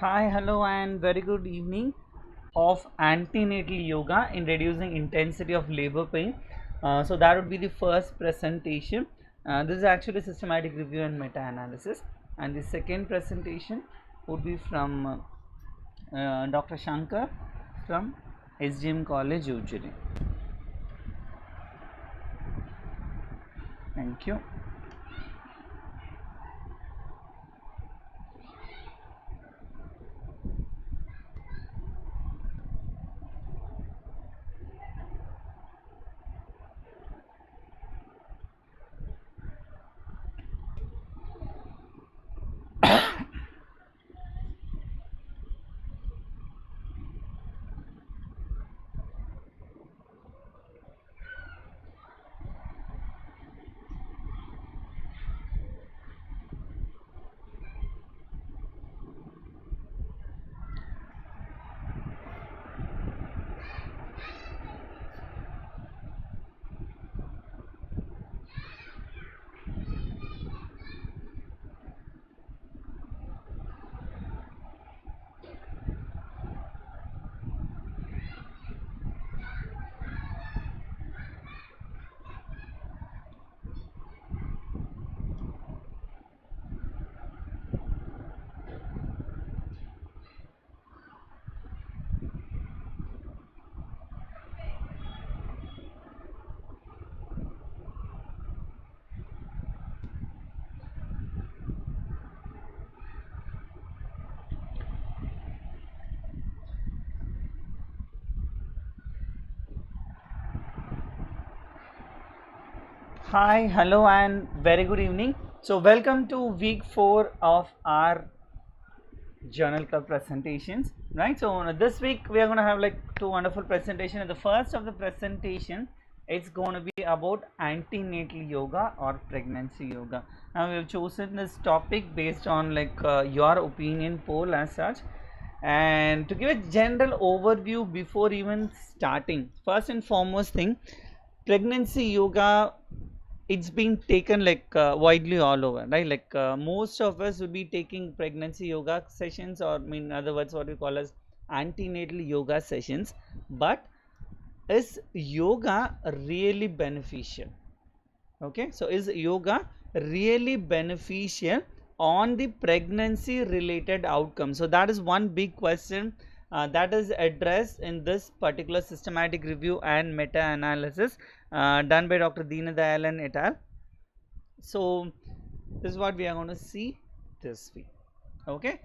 Hi, hello, and very good evening of antenatal yoga in reducing intensity of labor pain. So that would be the first presentation. This is actually systematic review and meta-analysis, and the second presentation would be from Dr. Shankar from SGM College, Ujjari. Thank you. Hi, hello, and very good evening. So, welcome to week 4 of our journal club presentations, right? So this week we are going to have like two wonderful presentations. The first of the presentation, it's going to be about antenatal yoga or pregnancy yoga. Now we have chosen this topic based on like your opinion poll as such. And to give a general overview before even starting, first and foremost thing, pregnancy yoga, it's been taken like widely all over, right? Like most of us will be taking pregnancy yoga sessions, or in other words what we call as antenatal yoga sessions. But is yoga really beneficial? Okay, so is yoga really beneficial on the pregnancy related outcome? So that is one big question that is addressed in this particular systematic review and meta analysis done by Dr. Deenadayalan et al. So this is what we are going to see this week. Okay,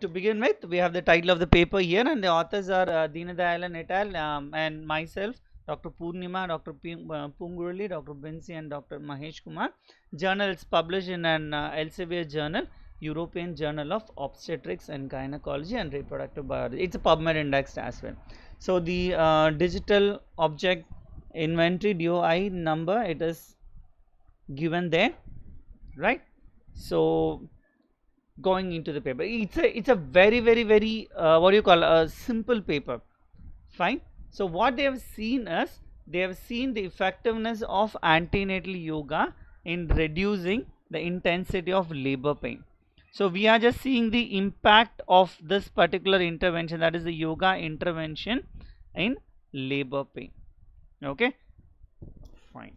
to begin with, we have the title of the paper here, and the authors are Deenadayalan et al. And myself, Dr. Purnima, Dr. Pungurli, Dr. Binsi, and Dr. Mahesh Kumar. Journal is published in an Elsevier journal, European Journal of Obstetrics and Gynecology and Reproductive Biology. It's a PubMed indexed as well. So the digital object inventory DOI number, it is given there, right? So going into the paper, it's a very what do you call, a simple paper, fine. So what they have seen is, they have seen the effectiveness of antenatal yoga in reducing the intensity of labor pain. So we are just seeing the impact of this particular intervention, that is the yoga intervention in labor pain. Okay, fine.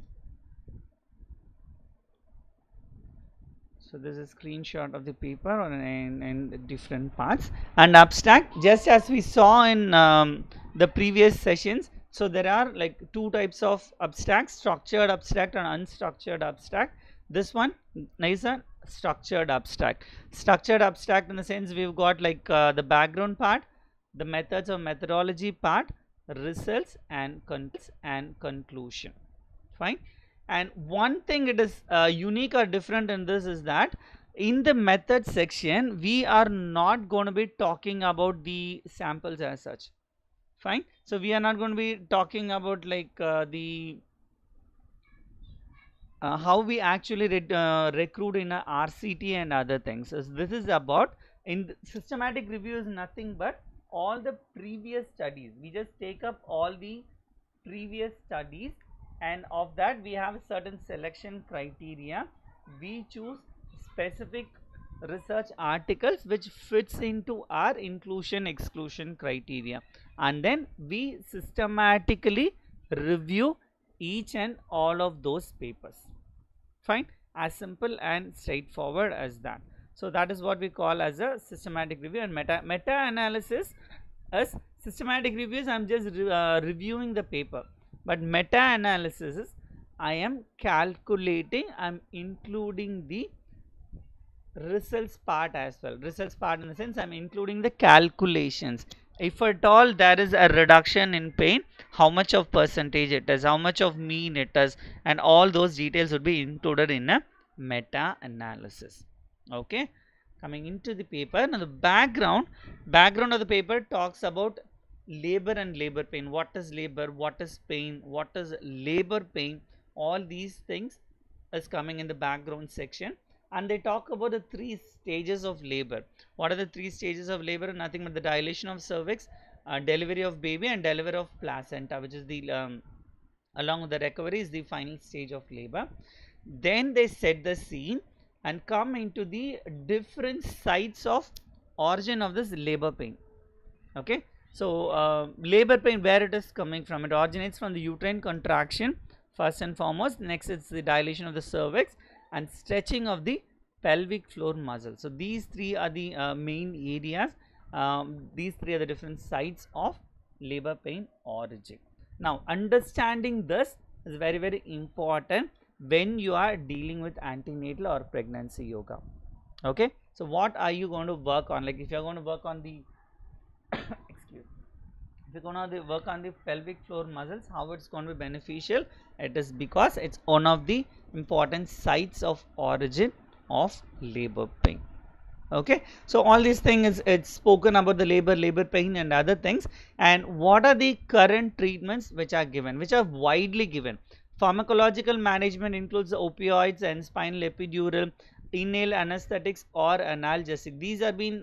So this is a screenshot of the paper in different parts and abstract, just as we saw in the previous sessions. So there are like two types of abstract: structured abstract and unstructured abstract. This one is a structured abstract. Structured abstract in the sense we've got like the background part, the methods of methodology part, results and conclusion. Fine. And one thing it is unique or different in this is that in the method section we are not going to be talking about the samples as such. Fine. So we are not going to be talking about like the how we actually recruit in a RCT and other things. So this is about, in systematic review is nothing but all the previous studies. We just take up all the previous studies, and of that we have certain selection criteria. We choose specific research articles which fits into our inclusion exclusion criteria, and then we systematically review each and all of those papers. Fine, as simple and straightforward as that. So that is what we call as a systematic review. And meta analysis is systematic reviews, I am just reviewing the paper, but meta analysis is I am calculating, I am including the results part as well. Results part in the sense I am including the calculations. If at all there is a reduction in pain, how much of percentage it is, how much of mean it is, and all those details would be included in a meta analysis. Okay, coming into the paper now, the background of the paper talks about labor and labor pain. What is labor, what is pain, what is labor pain, all these things is coming in the background section. And they talk about the 3 stages of labor. What are the 3 stages of labor? Nothing but the dilation of cervix, delivery of baby, and delivery of placenta, which is the along with the recovery is the final stage of labor. Then they set the scene and come into the different sites of origin of this labor pain. Okay, so labor pain, where it is coming from, it originates from the uterine contraction first and foremost. Next, it's the dilation of the cervix and stretching of the pelvic floor muscle. So these 3 are the main areas. These 3 are the different sites of labor pain origin. Now understanding this is very, very important when you are dealing with antenatal or pregnancy yoga. Okay, so what are you going to work on? Like if you are going to work on the excuse, if you're going to work on the pelvic floor muscles, how it's going to be beneficial? It is because it's one of the important sites of origin of labor pain. Okay, so all these things, it's spoken about the labor pain and other things. And what are the current treatments which are given, which are widely given? Pharmacological management includes the opioids and spinal epidural, inhaled anesthetics or analgesic. These are being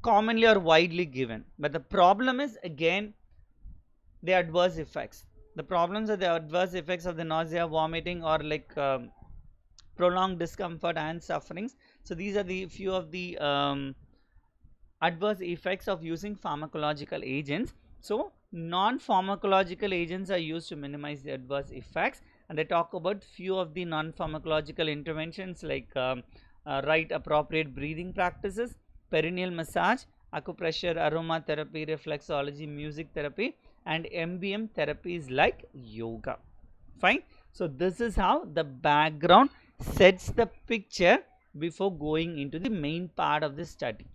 commonly or widely given, but the problem is again the adverse effects. The problems are the adverse effects of the nausea, vomiting, or like prolonged discomfort and sufferings. So these are the few of the adverse effects of using pharmacological agents. So non-pharmacological agents are used to minimize the adverse effects, and they talk about few of the non-pharmacological interventions like right appropriate breathing practices, perineal massage, acupressure, aromatherapy, reflexology, music therapy, and MBM therapies like yoga. Fine. So this is how the background sets the picture before going into the main part of the study.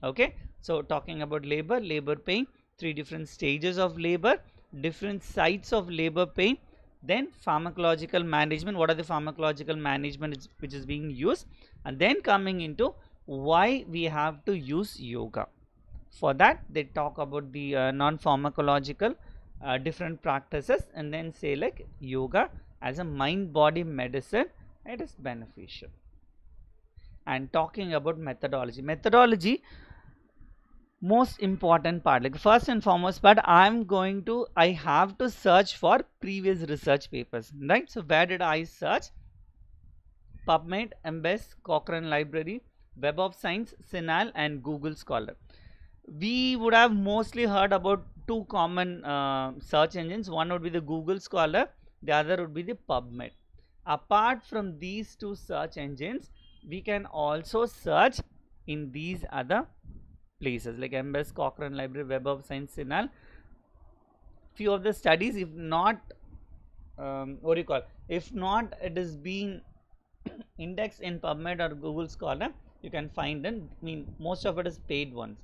Okay, so talking about labor pain, 3 different stages of labor, different sites of labor pain, then pharmacological management, what are the pharmacological management which is being used, and then coming into why we have to use yoga. For that they talk about the non-pharmacological different practices, and then say like yoga as a mind-body medicine, it is beneficial. And talking about methodology, most important part, like first and foremost part, I have to search for previous research papers, right? So where did I search? PubMed, Embase, Cochrane Library, Web of Science, CINAHL, and Google Scholar. We would have mostly heard about 2 common search engines. One would be the Google Scholar, the other would be the PubMed. Apart from these 2 search engines, we can also search in these other places like Embase, Cochrane Library, Web of Science, CINAHL. Few of the studies, if not if not it is being indexed in PubMed or Google Scholar, you can find them. I mean, most of it is paid ones,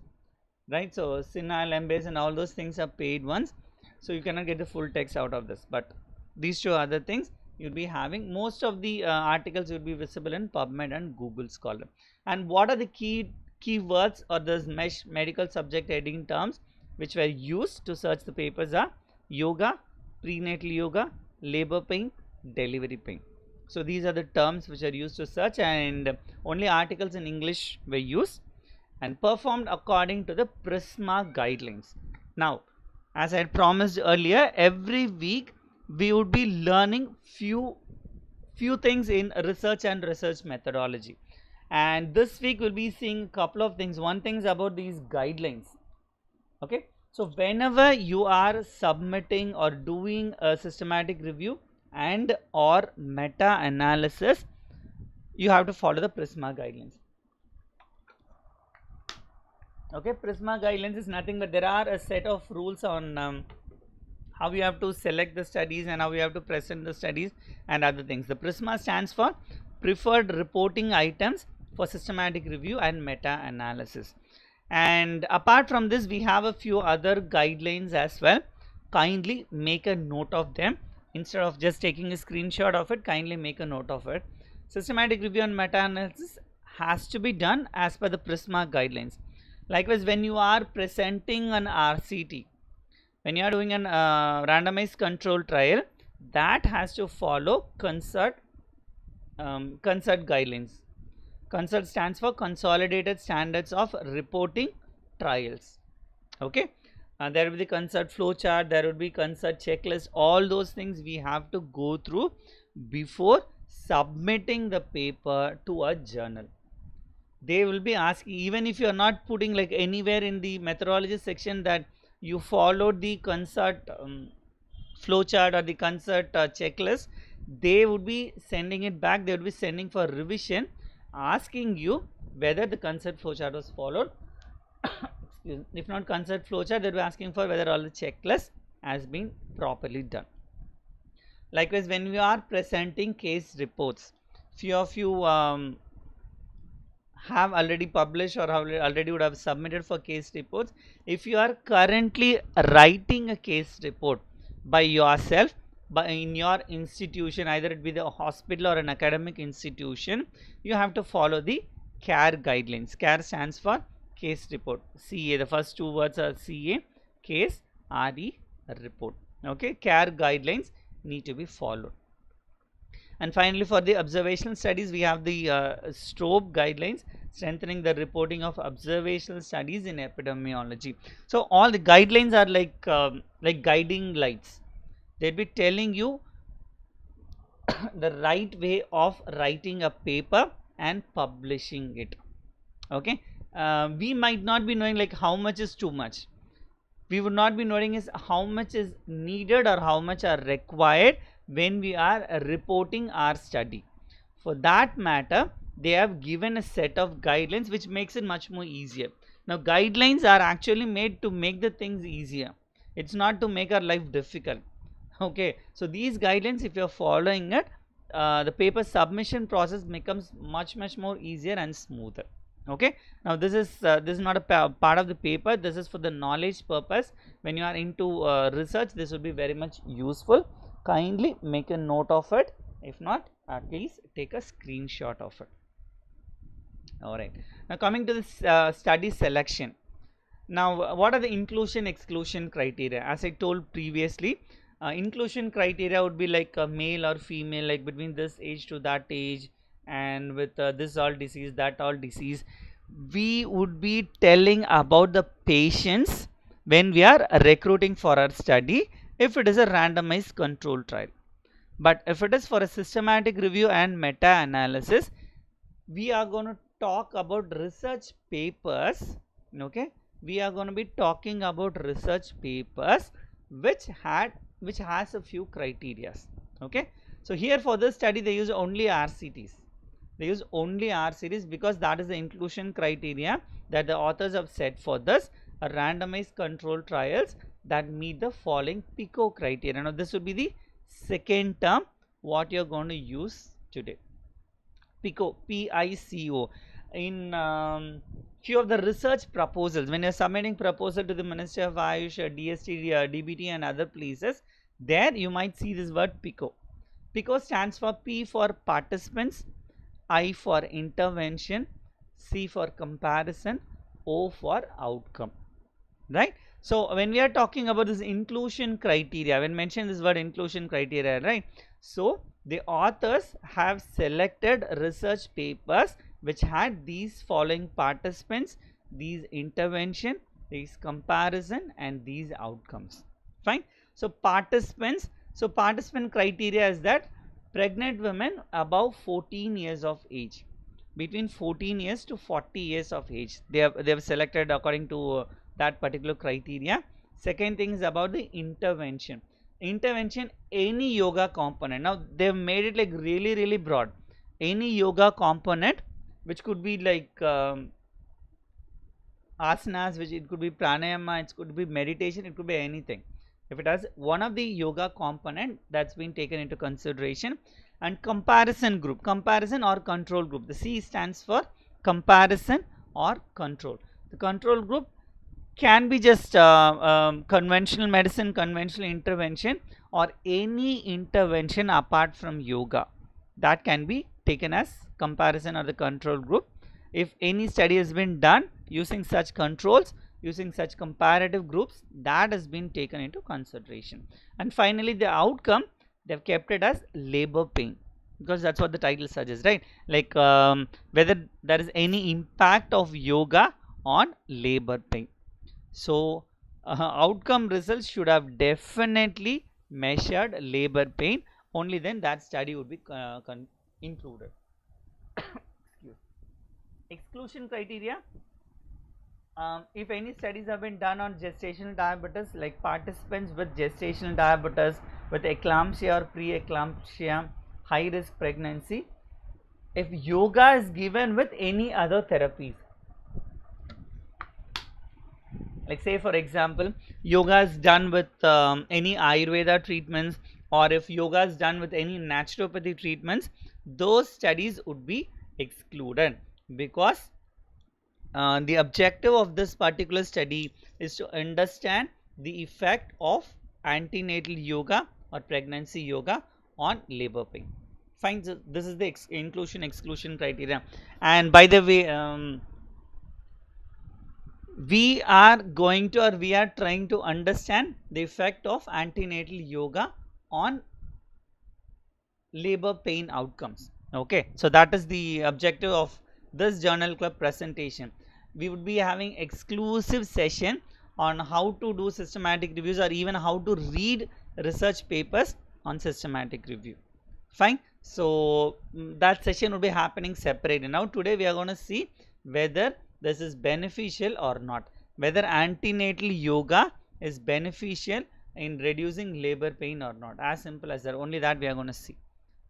right? So CINAHL, Embase and all those things are paid ones, so you cannot get the full text out of this, but these 2 other things you'll be having. Most of the articles will be visible in PubMed and Google Scholar. And what are the keywords or the medical subject heading terms which were used to search the papers are yoga, prenatal yoga, labor pain, delivery pain. So these are the terms which are used to search, and only articles in English were used and performed according to the Prisma guidelines. Now, as I had promised earlier, every week we would be learning few things in research and research methodology. And this week we'll be seeing a couple of things. One thing is about these guidelines. Okay, so whenever you are submitting or doing a systematic review and or meta analysis, you have to follow the Prisma guidelines. Okay, Prisma guidelines is nothing but there are a set of rules on how you have to select the studies and how you have to present the studies and other things. The Prisma stands for preferred reporting items for systematic review and meta analysis. And apart from this, we have a few other guidelines as well. Kindly make a note of them. Instead of just taking a screenshot of it, kindly make a note of it. Systematic review and meta analysis has to be done as per the Prisma guidelines. Likewise, when you are presenting an RCT, when you are doing an randomized control trial, that has to follow CONSULT guidelines. CONSULT stands for Consolidated Standards of Reporting Trials. Okay, there will be the CONSULT flow chart, there will be CONSULT checklist. All those things we have to go through before submitting the paper to a journal. They will be asking, even if you are not putting like anywhere in the methodology section that you followed the CONSULT flowchart or the CONSULT checklist, they would be sending it back. They would be sending for revision, asking you whether the CONSULT flowchart was followed. Excuse me. If not CONSULT flowchart, they will be asking for whether all the checklist has been properly done. Likewise, when we are presenting case reports, few of you have already published or already would have submitted for case reports. If you are currently writing a case report by yourself, in your institution, either it be the hospital or an academic institution, you have to follow the CARE guidelines. CARE stands for case report. CA, the first two words are CA, case, RE, report. Okay, CARE guidelines need to be followed. And finally, for the observational studies, we have the STROBE guidelines, strengthening the reporting of observational studies in epidemiology. So all the guidelines are like guiding lights. They'll be telling you the right way of writing a paper and publishing it. Okay, we might not be knowing like how much is too much. We would not be knowing is how much is needed or how much are required when we are reporting our study. For that matter, they have given a set of guidelines which makes it much more easier. Now, guidelines are actually made to make the things easier. It's not to make our life difficult. Okay, so these guidelines, if you are following it, the paper submission process becomes much more easier and smoother. Okay, now this is not a part of the paper. This is for the knowledge purpose. When you are into research, this will be very much useful. Kindly make a note of it. If not, at least take a screenshot of it. All right, now coming to this study selection. Now, what are the inclusion exclusion criteria? As I told previously, inclusion criteria would be like a male or female, like between this age to that age, and with this all disease, that all disease. We would be telling about the patients when we are recruiting for our study if it is a randomized control trial. But if it is for a systematic review and meta analysis, we are going to talk about research papers. Okay, we are going to be talking about research papers which has a few criteria. Okay, so here for this study they use only RCTs. They use only RCTs because that is the inclusion criteria that the authors have set for this randomized control trials that meet the following PICO criteria. Now, this will be the second term what you are going to use today. PICO, P-I-C-O. In few of the research proposals, when you are submitting proposal to the Ministry of Ayush, DST, DBT and other places, there you might see this word PICO. PICO stands for P for participants, I for intervention, C for comparison, O for outcome, right? So when we are talking about this inclusion criteria, when mentioned this word inclusion criteria, right? So the authors have selected research papers which had these following participants, these intervention, these comparison and these outcomes. Fine. So participants, so participant criteria is that pregnant women above 14 years of age between 14 years to 40 years of age. They have selected according to that particular criteria. Second thing is about the intervention. Intervention, any yoga component. Now they've made it like really broad. Any yoga component, which could be like asanas, which it could be pranayama, it could be meditation, it could be anything. If it has one of the yoga component, that's been taken into consideration. And comparison group, comparison or control group. The C stands for comparison or control. The control group can be just conventional medicine, conventional intervention, or any intervention apart from yoga. That can be taken as comparison or the control group. If any study has been done using such controls, using such comparative groups, that has been taken into consideration. And finally, the outcome, they have kept it as labor pain, because that's what the title suggests, right? Like whether there is any impact of yoga on labor pain. So outcome results should have definitely measured labor pain, only then that study would be included. Exclusion criteria. If any studies have been done on gestational diabetes, like participants with gestational diabetes, with eclampsia or pre-eclampsia, high risk pregnancy, if yoga is given with any other therapies, like say for example, yoga is done with any Ayurveda treatments, or if yoga is done with any naturopathy treatments, those studies would be excluded, because the objective of this particular study is to understand the effect of antenatal yoga or pregnancy yoga on labor pain. Fine, so this is the inclusion exclusion criteria. And by the way, we are trying to understand the effect of antenatal yoga on labor pain outcomes. Okay, so that is the objective of this journal club presentation. We would be having exclusive session on how to do systematic reviews, or even how to read research papers on systematic review. Fine, so that session will be happening separately. Now today we are going to see whether this is beneficial or not, whether antenatal yoga is beneficial in reducing labor pain or not. As simple as that, only that we are going to see.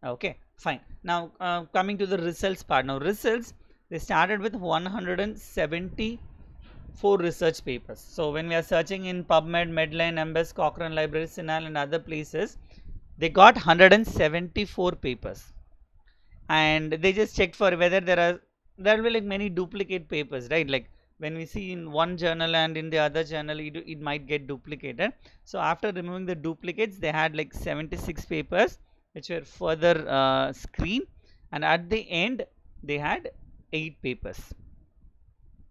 Okay, fine. Now coming to the results part. Now results, they started with 174 research papers. So when we are searching in PubMed, Medline, MBES, Cochrane Library, CINAHL and other places, they got 174 papers, and they just checked for whether there will be like many duplicate papers, right? Like when we see in one journal and in the other journal, it might get duplicated. So after removing the duplicates, they had like 76 papers which were further screened, and at the end they had 8 papers.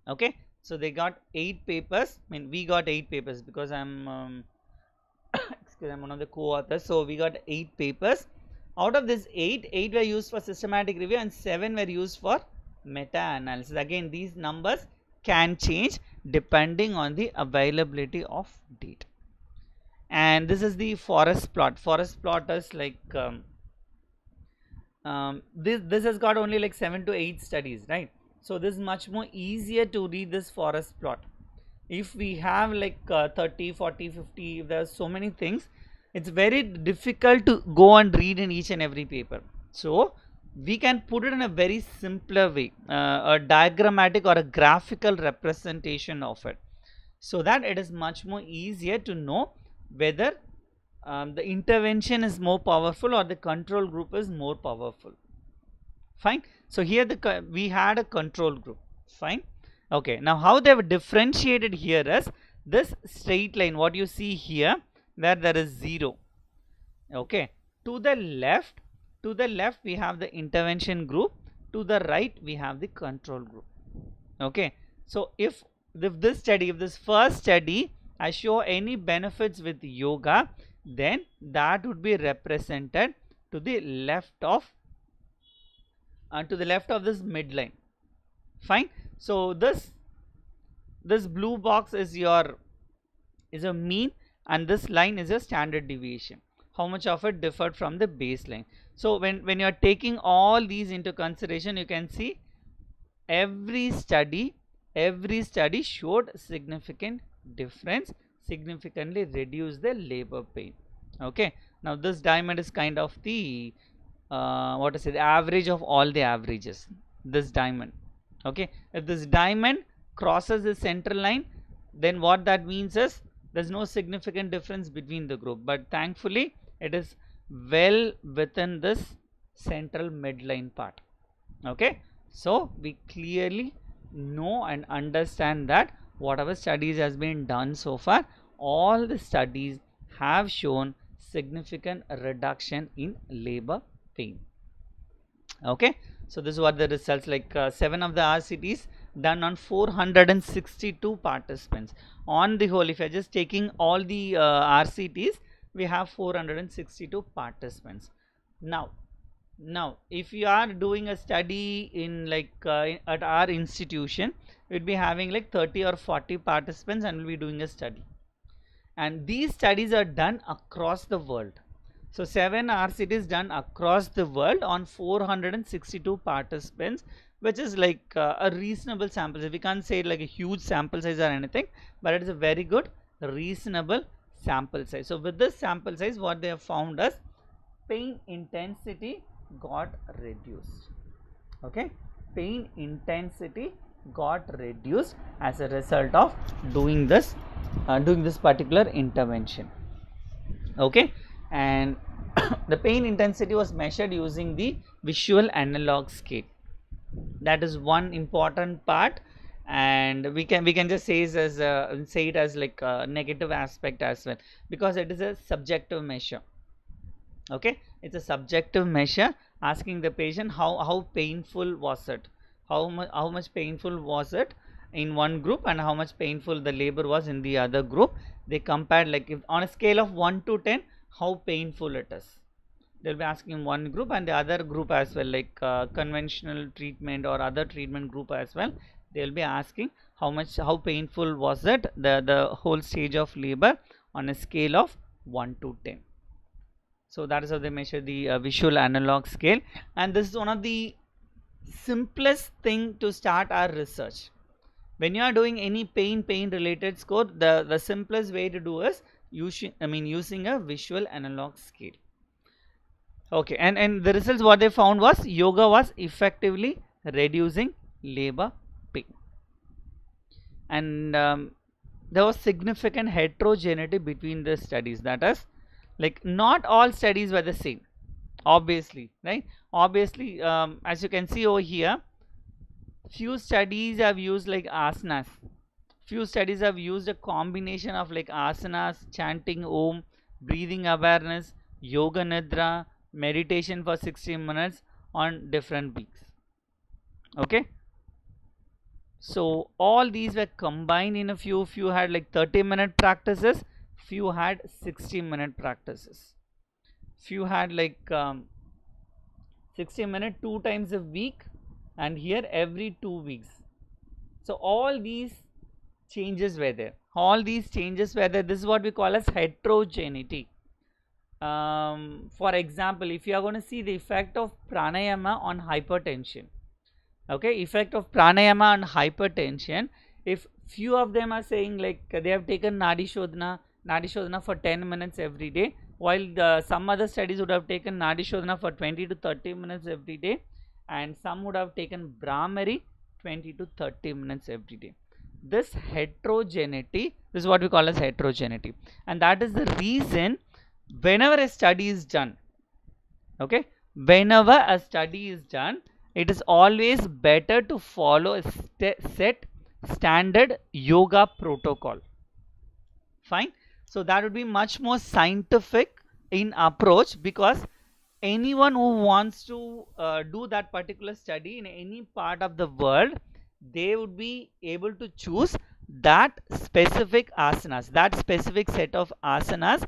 Okay, so they got 8 papers. I mean, we got 8 papers because I'm excuse, I'm one of the co-authors. So we got 8 papers. Out of this 8 were used for systematic review and 7 were used for meta-analysis. Again, these numbers can change depending on the availability of data. And this is the forest plot. Forest plot is like this has got only like 7 to 8 studies, right? So this is much more easier to read this forest plot. If we have like 30, 40, 50, if there are so many things, it's very difficult to go and read in each and every paper. So we can put it in a very simpler way, a diagrammatic or a graphical representation of it, so that it is much more easier to know whether the intervention is more powerful or the control group is more powerful. Fine. So here we had a control group. Fine. Okay. Now how they have differentiated here is this straight line, what you see here, where there is 0. Okay. To the left we have the intervention group. To the right we have the control group. Okay. So if this first study I show any benefits with yoga, then that would be represented to the left of this midline. Fine. So this blue box is a mean, and this line is a standard deviation. How much of it differed from the baseline? So when you are taking all these into consideration, you can see every study showed significant difference, significantly reduced the labor pain. Okay, now this diamond is kind of the what is it, the average of all the averages, this diamond. Okay, if this diamond crosses the central line, then what that means is there's no significant difference between the group, but thankfully it is well within this central midline part. Okay, so we clearly know and understand that whatever studies has been done so far, all the studies have shown significant reduction in labor pain. Okay, so this is what the results, like 7 of the RCTs done on 462 participants. On the whole, if you're just taking all the RCTs, we have 462 participants. Now if you are doing a study in like at our institution, we'd be having like 30 or 40 participants and we'll be doing a study, and these studies are done across the world. So 7 RCTs done across the world on 462 participants, which is like a reasonable sample size. We can't say like a huge sample size or anything, but it is a very good reasonable sample size. So with this sample size, what they have found is pain intensity got reduced. Okay, pain intensity got reduced as a result of doing this particular intervention. Okay, and the pain intensity was measured using the visual analog scale. That is one important part, and we can just say it as like a negative aspect as well, because it is a subjective measure. Okay, it's a subjective measure asking the patient how painful was it, how much painful was it in one group and how much painful the labor was in the other group. They compared, like if on a scale of 1 to 10 how painful it is, they'll be asking one group and the other group as well, like conventional treatment or other treatment group as well. They'll be asking how painful was it, the whole stage of labor on a scale of 1 to 10. So that is how they measure the visual analog scale, and this is one of the simplest thing to start our research. When you are doing any pain related score, the simplest way to do is using a visual analog scale. Okay, and the results what they found was yoga was effectively reducing labor pain, and there was significant heterogeneity between the studies. That is, like not all studies were the same, obviously, right? Obviously, as you can see over here, few studies have used like asanas, few studies have used a combination of like asanas, chanting om, breathing awareness, yoga nidra, meditation for 60 minutes on different weeks. Okay, so all these were combined in a few had like 30-minute practices, few had 60-minute practices, few had like 60-minute 2 times a week, and here every 2 weeks. So all these changes were there, this is what we call as heterogeneity. For example, if you are going to see the effect of pranayama on hypertension, okay, effect of pranayama on hypertension, if few of them are saying like they have taken nadi shodhana for 10 minutes every day, while some other studies would have taken nadi shodhana for 20 to 30 minutes every day, and some would have taken Brahmari 20 to 30 minutes every day. This heterogeneity, this is what we call as heterogeneity, and that is the reason whenever a study is done, okay, whenever a study is done, it is always better to follow a set standard yoga protocol. Fine, so that would be much more scientific in approach, because anyone who wants to do that particular study in any part of the world, they would be able to choose that specific asanas, that specific set of asanas,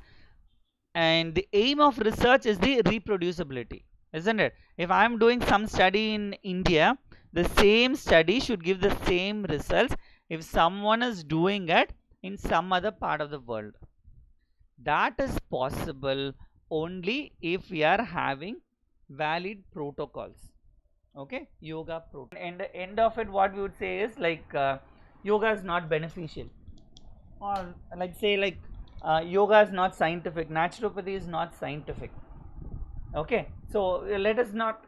and the aim of research is the reproducibility, isn't it? If I am doing some study in India, the same study should give the same results if someone is doing it in some other part of the world. That is possible only if we are having valid protocols. Okay, yoga protein. And the end of it, what we would say is like yoga is not beneficial, or like say like yoga is not scientific, naturopathy is not scientific. Okay, so let us not